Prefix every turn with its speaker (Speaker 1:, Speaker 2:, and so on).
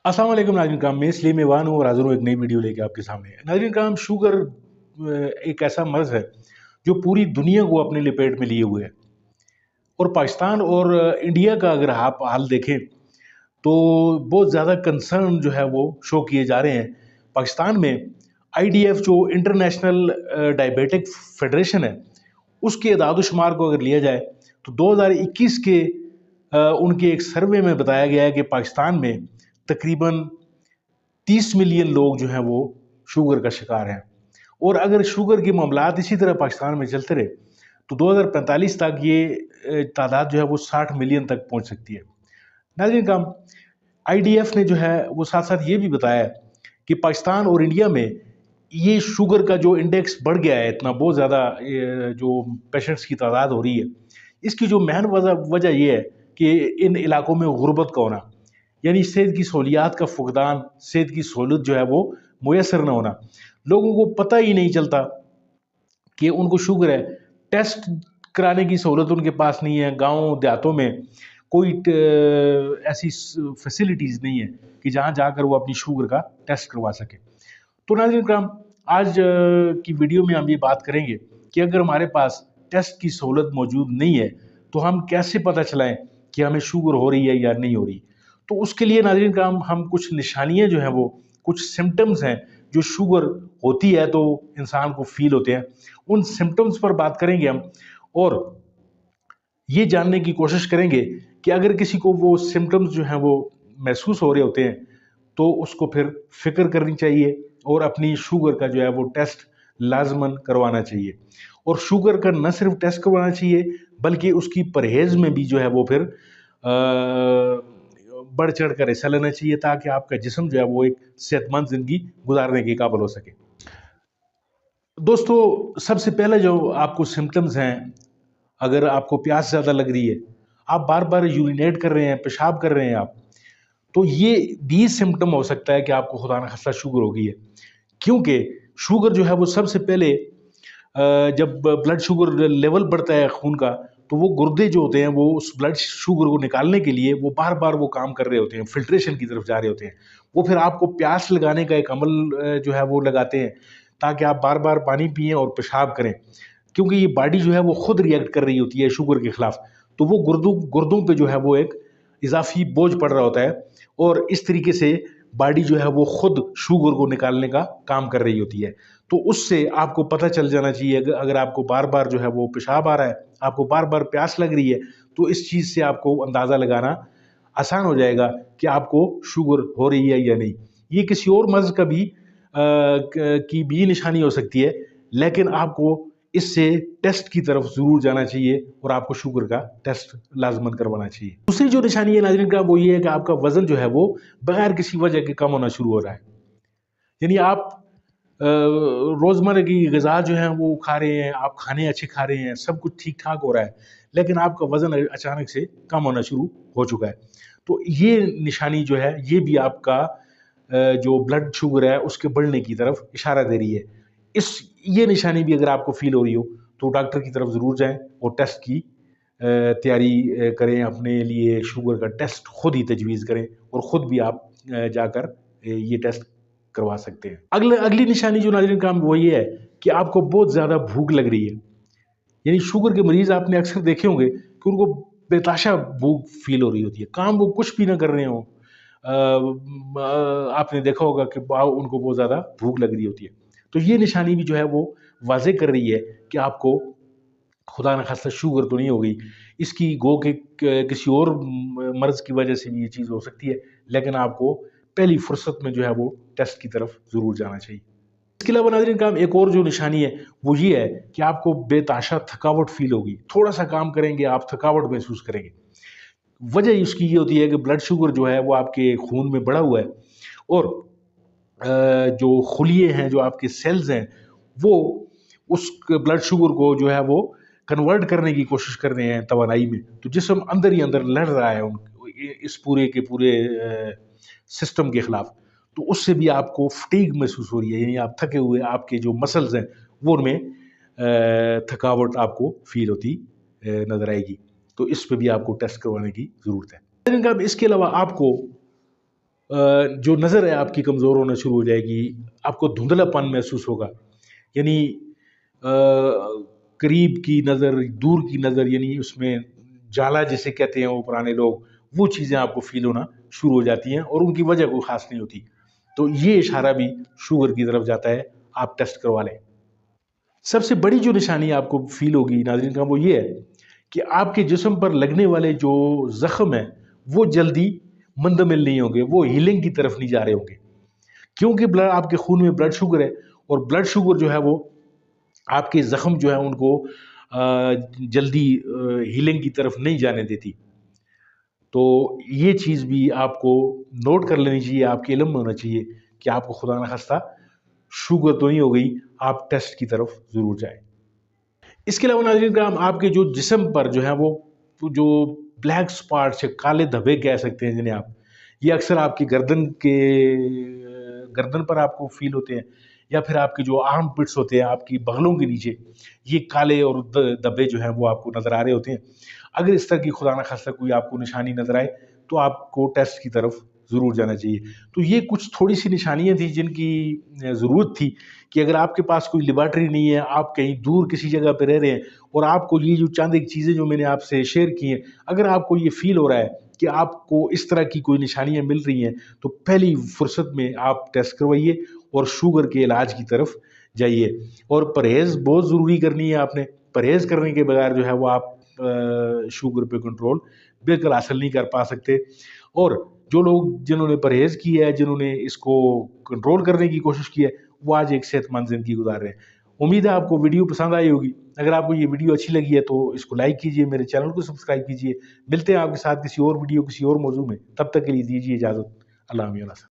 Speaker 1: अस्सलाम वालेकुम नाज़रीन कराम, मैं इसलिए मेवान हूँ और हाज़िर हूँ एक नई वीडियो लेके आपके सामने। नाज़रीन कराम, शुगर एक ऐसा मर्ज़ है जो पूरी दुनिया को अपने लपेट में लिए हुए है। और पाकिस्तान और इंडिया का अगर आप हाल देखें तो बहुत ज़्यादा कंसर्न जो है वो शो किए जा रहे हैं। पाकिस्तान में आईडीएफ जो इंटरनेशनल डायबिटिक फेडरेशन है, उसके एदाद-ओ-शुमार को अगर लिया जाए तो 2021 के उनके एक सर्वे में बताया गया है कि पाकिस्तान में तकरीबन 30 मिलियन लोग जो हैं वो शुगर का शिकार हैं। और अगर शुगर के मामलात इसी तरह पाकिस्तान में चलते रहे तो 2045 तक ये तादाद जो है वो 60 मिलियन तक पहुंच सकती है। नाज़रीन कराम, आईडीएफ ने जो है वो साथ साथ ये भी बताया कि पाकिस्तान और इंडिया में ये शुगर का जो इंडेक्स बढ़ गया है, इतना बहुत ज़्यादा जो पेशेंट्स की तादाद हो रही है, इसकी जो मेन वजह ये है कि इन इलाकों में गुर्बत का होना, यानी सेहत की सहूलियात का फुकदान, सेहत की सहूलत जो है वो मुयसर न होना। लोगों को पता ही नहीं चलता कि उनको शुगर है, टेस्ट कराने की सहूलत उनके पास नहीं है। गाँव देहातों में कोई ऐसी फैसिलिटीज़ नहीं है कि जहाँ जाकर वो अपनी शुगर का टेस्ट करवा सके। तो नाज़रीन कराम, आज की वीडियो में हम ये बात करेंगे कि अगर हमारे पास टेस्ट की सहूलत मौजूद नहीं है तो हम कैसे पता चलाएं कि हमें शुगर हो रही है या नहीं हो रही। तो उसके लिए नाज़रीन कराम, हम कुछ निशानियाँ जो हैं वो, कुछ सिम्टम्स हैं जो शुगर होती है तो इंसान को फील होते हैं, उन सिम्टम्स पर बात करेंगे हम। और ये जानने की कोशिश करेंगे कि अगर किसी को वो सिम्टम्स जो हैं वो महसूस हो रहे होते हैं तो उसको फिर फ़िक्र करनी चाहिए और अपनी शुगर का जो है वो टेस्ट लाज़मन करवाना चाहिए। और शुगर का न सिर्फ टेस्ट करवाना चाहिए बल्कि उसकी परहेज़ में भी जो है वो फिर बढ़ चढ़ कर हिस्सा लेना चाहिए ताकि आपका जिस्म जो है वो एक सेहतमंद ज़िंदगी गुजारने के काबिल हो सके। दोस्तों, सबसे पहले जो आपको सिम्टम्स हैं, अगर आपको प्यास ज़्यादा लग रही है, आप बार-बार यूरिनेट कर रहे हैं, पेशाब कर रहे हैं आप, तो ये भी सिम्पटम हो सकता है कि आपको खुदा न खास्ता शुगर हो गई है। क्योंकि शुगर जो है वो सबसे पहले जब ब्लड शुगर लेवल बढ़ता है खून का, तो वो गुर्दे जो होते हैं वो उस ब्लड शुगर को निकालने के लिए वो बार-बार वो काम कर रहे होते हैं, फ़िल्ट्रेशन की तरफ जा रहे होते हैं। वो फिर आपको प्यास लगाने का एक अमल जो है वो लगाते हैं ताकि आप बार-बार पानी पिएँ और पेशाब करें। क्योंकि ये बॉडी जो है वो खुद रिएक्ट कर रही होती है शुगर के खिलाफ, तो वो गुर्दों पे जो है वो एक इजाफी बोझ पड़ रहा होता है और इस तरीके से बॉडी जो है वो खुद शुगर को निकालने का काम कर रही होती है। तो उससे आपको पता चल जाना चाहिए, अगर आपको बार बार जो है वो पेशाब आ रहा है, आपको बार बार प्यास लग रही है, तो इस चीज़ से आपको अंदाज़ा लगाना आसान हो जाएगा कि आपको शुगर हो रही है या नहीं। ये किसी और मर्ज़ का भी की भी निशानी हो सकती है, लेकिन आपको इससे टेस्ट की तरफ ज़रूर जाना चाहिए और आपको शुगर का टेस्ट लाज़मन करवाना चाहिए। दूसरी जो निशानी है नाज़रीन का, वो ये है कि आपका वज़न जो है वो बगैर किसी वजह के कम होना शुरू हो रहा है। यानी आप रोज़मर्रा की ग़िज़ा जो है वो खा रहे हैं, आप खाने अच्छे खा रहे हैं, सब कुछ ठीक-ठाक हो रहा है, लेकिन आपका वज़न अचानक से कम होना शुरू हो चुका है। तो ये निशानी जो है, ये भी आपका जो ब्लड शुगर है उसके बढ़ने की तरफ इशारा दे रही है। ये निशानी भी अगर आपको फ़ील हो रही हो तो डॉक्टर की तरफ ज़रूर जाएँ और टेस्ट की तैयारी करें, अपने लिए शुगर का टेस्ट खुद ही तजवीज़ करें और ख़ुद भी आप जाकर ये टेस्ट करवा सकते हैं। अगली निशानी जो नाज़रीन कराम वो ये है कि आपको बहुत ज़्यादा भूख लग रही है। यानी शुगर के मरीज़ आपने अक्सर देखे होंगे कि उनको बेताशा भूख फ़ील हो रही होती है, काम वो कुछ भी ना कर रहे हों, आपने देखा होगा कि उनको बहुत ज़्यादा भूख लग रही होती है। तो ये निशानी भी जो है वो वाज़े कर रही है कि आपको खुदा न खास्ता शुगर तो नहीं हो गई। इसकी गो के किसी और मर्ज़ की वजह से भी ये चीज़ हो सकती है, लेकिन आपको पहली फुर्सत में जो है वो टेस्ट की तरफ ज़रूर जाना चाहिए। इसके अलावा नाज़रीन कराम, एक और जो निशानी है वो ये है कि आपको बेताशा थकावट फ़ील होगी। थोड़ा-सा काम करेंगे आप थकावट महसूस करेंगे। वजह उसकी ये होती है कि ब्लड शुगर जो है वो आपके खून में बढ़ा हुआ है और जो खुलिये हैं, जो आपके सेल्स हैं, वो उस ब्लड शुगर को जो है वो कन्वर्ट करने की कोशिश कर रहे हैं तवानाई में। तो जिस्म अंदर ही अंदर लड़ रहा है इस पूरे के पूरे सिस्टम के खिलाफ। तो उससे भी आपको फटीग महसूस हो रही है, यानी आप थके हुए, आपके जो मसल्स हैं वो उनमें थकावट आपको फील होती नज़र आएगी। तो इस पे भी आपको टेस्ट करवाने की ज़रूरत है। इसके अलावा आपको جو نظر ہے آپ کی کمزور ہونا شروع ہو جائے گی، آپ کو دھندلا پن محسوس ہوگا، یعنی قریب کی نظر، دور کی نظر، یعنی اس میں جالا جسے کہتے ہیں وہ پرانے لوگ، وہ چیزیں آپ کو فیل ہونا شروع ہو جاتی ہیں اور ان کی وجہ کوئی خاص نہیں ہوتی. تو یہ اشارہ بھی شوگر کی طرف جاتا ہے، آپ ٹیسٹ کروا لیں. سب سے بڑی جو نشانی آپ کو فیل ہوگی ناظرین کا وہ یہ ہے کہ آپ کے جسم پر لگنے والے جو زخم ہیں وہ جلدی مندمل نہیں ہوں گے، وہ ہیلنگ کی طرف نہیں جا رہے ہوں گے، کیونکہ آپ کے خون میں بلڈ شوگر ہے، اور بلڈ شوگر جو ہے وہ آپ کے زخم جو ہے ان کو جلدی ہیلنگ کی طرف نہیں جانے دیتی. تو یہ چیز بھی آپ کو نوٹ کر لینی چاہیے، آپ کے علم میں ہونا چاہیے کہ آپ کو خدا نخواستہ شوگر تو نہیں ہو گئی، آپ ٹیسٹ کی طرف ضرور جائیں. اس کے علاوہ ناظرین کرام، آپ کے جو جسم پر جو ہے وہ جو بلیک سپاٹس ہے، کالے دھبے کہہ سکتے ہیں جنہیں آپ، یہ اکثر آپ کی گردن پر آپ کو فیل ہوتے ہیں، یا پھر آپ کے جو آرم پٹس ہوتے ہیں آپ کی بغلوں کے نیچے، یہ کالے اور دھبے جو ہیں وہ آپ کو نظر آ رہے ہوتے ہیں. اگر اس طرح کی خدا نخواستہ کوئی آپ کو نشانی نظر آئے تو آپ کو ٹیسٹ کی طرف ضرور جانا چاہیے. تو یہ کچھ تھوڑی سی نشانیاں تھیں جن کی ضرورت تھی کہ اگر آپ کے پاس کوئی لیبارٹری نہیں ہے، آپ کہیں دور کسی جگہ پہ رہ رہے ہیں، اور آپ کو یہ جو چند ایک چیزیں جو میں نے آپ سے شیئر کی ہیں، اگر آپ کو یہ فیل ہو رہا ہے کہ آپ کو اس طرح کی کوئی نشانیاں مل رہی ہیں، تو پہلی فرصت میں آپ ٹیسٹ کروائیے اور شوگر کے علاج کی طرف جائیے. اور پرہیز بہت ضروری کرنی ہے. آپ نے پرہیز کرنے کے بغیر جو ہے وہ آپ شوگر پہ کنٹرول بالکل حاصل نہیں کر پا سکتے. اور جو لوگ جنہوں نے پرہیز کیا ہے، جنہوں نے اس کو کنٹرول کرنے کی کوشش کی ہے، وہ آج ایک صحت مند زندگی گزار رہے ہیں. امید ہے آپ کو ویڈیو پسند آئی ہوگی. اگر آپ کو یہ ویڈیو اچھی لگی ہے تو اس کو لائک کیجئے، میرے چینل کو سبسکرائب کیجئے. ملتے ہیں آپ کے ساتھ کسی اور ویڈیو، کسی اور موضوع میں. تب تک کے لیے دیجیے اجازت. اللہ حافظ.